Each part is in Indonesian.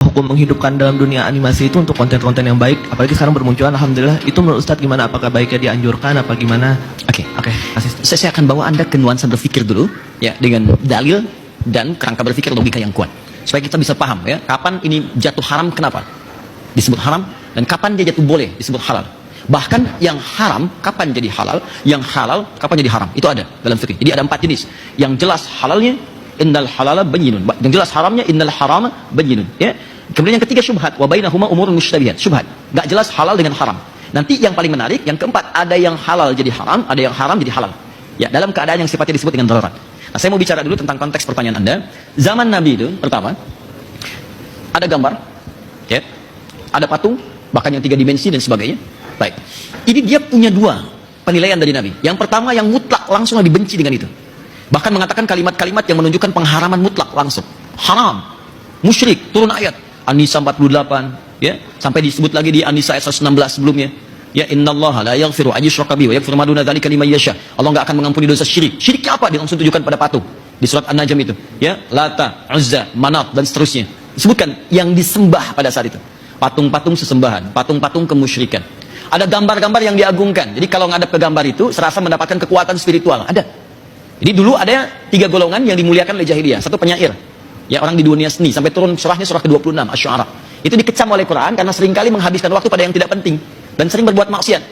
hukum menghidupkan dalam dunia animasi itu untuk konten-konten yang baik, apalagi sekarang bermunculan, alhamdulillah. Itu menurut Ustadz gimana? Apakah baiknya dianjurkan, apa gimana? Oke, saya akan bawa Anda ke nuansa berpikir dulu, ya, dengan dalil dan kerangka berpikir logika yang kuat, supaya kita bisa paham, ya, kapan ini jatuh haram, kenapa disebut haram, dan kapan dia jatuh boleh disebut halal. Bahkan yang haram kapan jadi halal, yang halal kapan jadi haram, itu ada dalam fikih. Jadi ada 4 jenis. Yang jelas halalnya innal halala bayyinun, yang jelas haramnya innal harama bayyinun, ya. Kemudian yang ketiga syubhat, wa bainahuma umurun mushtabihat, syubhat, enggak jelas halal dengan haram. Nanti yang paling menarik, yang keempat, ada yang halal jadi haram, ada yang haram jadi halal, ya, dalam keadaan yang sifatnya disebut dengan darurat. Nah, saya mau bicara dulu tentang konteks pertanyaan Anda. Zaman Nabi itu pertama ada gambar, ya, ada patung, bahkan yang 3 dimensi dan sebagainya. Baik, ini dia punya 2 penilaian dari Nabi. Yang pertama yang mutlak, langsung dibenci dengan itu. Bahkan mengatakan kalimat-kalimat yang menunjukkan pengharaman mutlak langsung. Haram, musyrik, turun ayat An-Nisa 48, ya, sampai disebut lagi di An-Nisa ayat 116 sebelumnya. Ya, innallaha la yaghfiru an yushraka bihi wa yaghfiru ma duna dzalika liman yasha. Allah enggak akan mengampuni dosa syirik. Syiriknya apa? Dia langsung tunjukkan pada patung di surat An-Najm itu, ya, Lata, Uzza, Manat dan seterusnya. Disebutkan yang disembah pada saat itu. Patung-patung sesembahan, patung-patung kemusyrikan. Ada gambar-gambar yang diagungkan. Jadi kalau ngadap ke gambar itu serasa mendapatkan kekuatan spiritual. Ada. Jadi dulu ada 3 golongan yang dimuliakan oleh jahiliyah. Satu penyair, ya, orang di dunia seni, sampai turun surahnya surah ke-26 Asy-Syu'ara. Itu dikecam oleh Quran karena seringkali menghabiskan waktu pada yang tidak penting dan sering berbuat maksiat.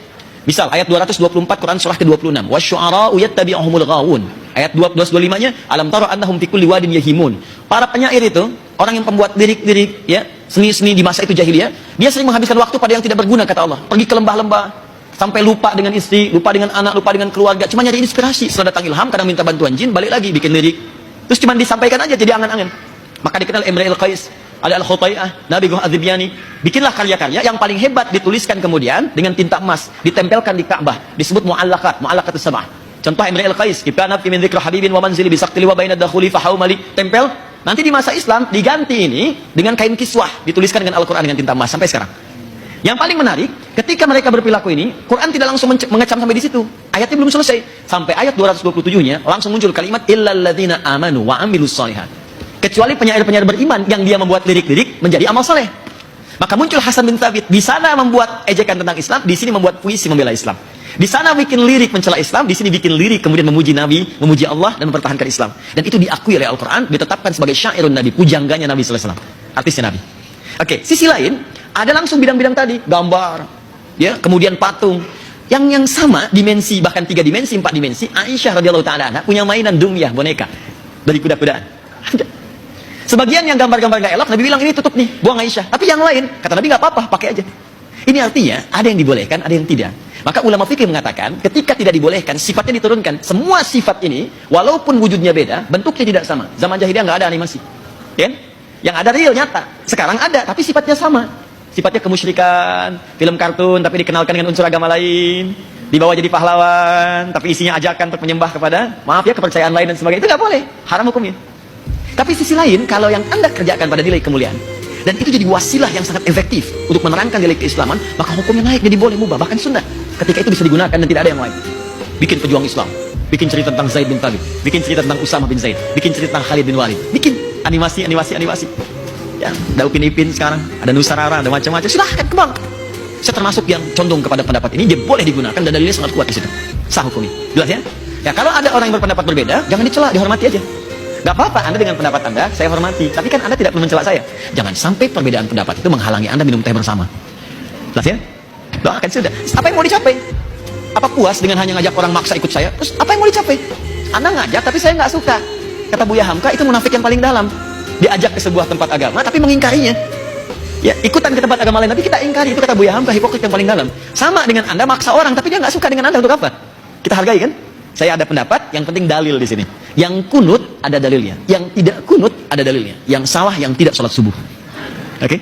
Misal ayat 224 Quran surah ke-26, wasyu'ara'u yattabi'uhumul ghawun. Ayat 225-nya, alam tara annahum fi kulli wadin yahimun. Para penyair itu, orang yang pembuat lirik-lirik, ya, seni-seni di masa itu jahiliyah, dia sering menghabiskan waktu pada yang tidak berguna, kata Allah. Pergi ke lembah-lembah, sampai lupa dengan istri, lupa dengan anak, lupa dengan keluarga, cuma nyari inspirasi. Setelah datang ilham, kadang minta bantuan jin, balik lagi bikin lirik. Terus cuma disampaikan aja jadi angan-angan. Maka dikenal Imrul Qais, ada Al-Khutai'ah, Nabi Guh Az-Zibyani. Bikinlah karya-karya yang paling hebat, dituliskan kemudian dengan tinta emas, ditempelkan di Ka'bah, disebut mu'allaqat, mu'allaqatus sab'ah. Contoh Imrul Qais, kifana fi min dzikri habibin wa manzili bi saqtili wa baina dakhuli fa haumali, tempel. Nanti di masa Islam diganti ini dengan kain kiswah, dituliskan dengan Al-Qur'an dengan tinta emas sampai sekarang. Yang paling menarik, ketika mereka berperilaku ini, Quran tidak langsung mengecam sampai di situ. Ayatnya belum selesai. Sampai ayat 227-nya langsung muncul kalimat illal ladzina amanu wa amilus shalihat. Kecuali penyair-penyair beriman yang dia membuat lirik-lirik menjadi amal saleh. Maka muncul Hasan bin Thabit, di sana membuat ejekan tentang Islam, di sini membuat puisi membela Islam. Di sana bikin lirik mencela Islam, di sini bikin lirik kemudian memuji Nabi, memuji Allah dan mempertahankan Islam. Dan itu diakui oleh Al-Qur'an, ditetapkan sebagai syairun Nabi, pujangganya Nabi sallallahu alaihi wasallam. Artisnya Nabi. Oke, sisi lain ada langsung bidang-bidang tadi, gambar, ya, kemudian patung. Yang sama dimensi, bahkan 3 dimensi, 4 dimensi. Aisyah radhiyallahu taala anha punya mainan dumyah, boneka dari kuda-kudaan. Ada. Sebagian yang gambar-gambar gak elok, Nabi bilang ini tutup nih, buang Aisyah. Tapi yang lain, kata Nabi, gak apa-apa, pakai aja. Ini artinya, ada yang dibolehkan, ada yang tidak. Maka ulama fikih mengatakan, ketika tidak dibolehkan, sifatnya diturunkan. Semua sifat ini, walaupun wujudnya beda, bentuknya tidak sama. Zaman jahiliyah gak ada animasi, ya? Yang ada real, nyata. Sekarang ada, tapi sifatnya sama. Sifatnya kemusyrikan, film kartun, tapi dikenalkan dengan unsur agama lain, dibawa jadi pahlawan, tapi isinya ajakan untuk menyembah kepada, maaf ya, kepercayaan lain dan sebagainya. Itu gak boleh, haram hukumnya. Tapi sisi lain, kalau yang Anda kerjakan pada nilai kemuliaan, dan itu jadi wasilah yang sangat efektif untuk menerangkan nilai keislaman, maka hukumnya naik, jadi boleh mubah, bahkan sunnah. Ketika itu bisa digunakan dan tidak ada yang lain. Bikin pejuang Islam, bikin cerita tentang Zaid bin Thabit, bikin cerita tentang Usamah bin Zaid, bikin cerita tentang Khalid bin Walid, bikin animasi. Ya, ada Upin Ipin sekarang, ada Nusarara, ada macam-macam. Silahkan kembang. Saya termasuk yang condong kepada pendapat ini, dia boleh digunakan dan dalilnya sangat kuat di situ. Sah hukumnya. Jelas ya? Ya, kalau ada orang yang berpendapat berbeda, jangan dicela, dihormati aja. Gak apa-apa, Anda dengan pendapat Anda, saya hormati. Tapi kan Anda tidak perlu mencela saya. Jangan sampai perbedaan pendapat itu menghalangi Anda minum teh bersama. Jelas ya? Doakan sudah. Apa yang mau dicapai? Apa puas dengan hanya ngajak orang maksa ikut saya? Terus apa yang mau dicapai? Anda ngajak, tapi saya nggak suka. Kata Buya Hamka, itu munafik yang paling dalam. Diajak ke sebuah tempat agama, tapi mengingkarinya. Ya, ikutan ke tempat agama lain, tapi kita ingkari. Itu kata Buya Hamka, hipokrit yang paling dalam. Sama dengan Anda maksa orang, tapi dia nggak suka dengan Anda, untuk apa? Kita hargai kan? Saya ada pendapat, yang penting dalil di sini. Yang kunut ada dalilnya, yang tidak kunut ada dalilnya. Yang salah yang tidak sholat subuh. Oke?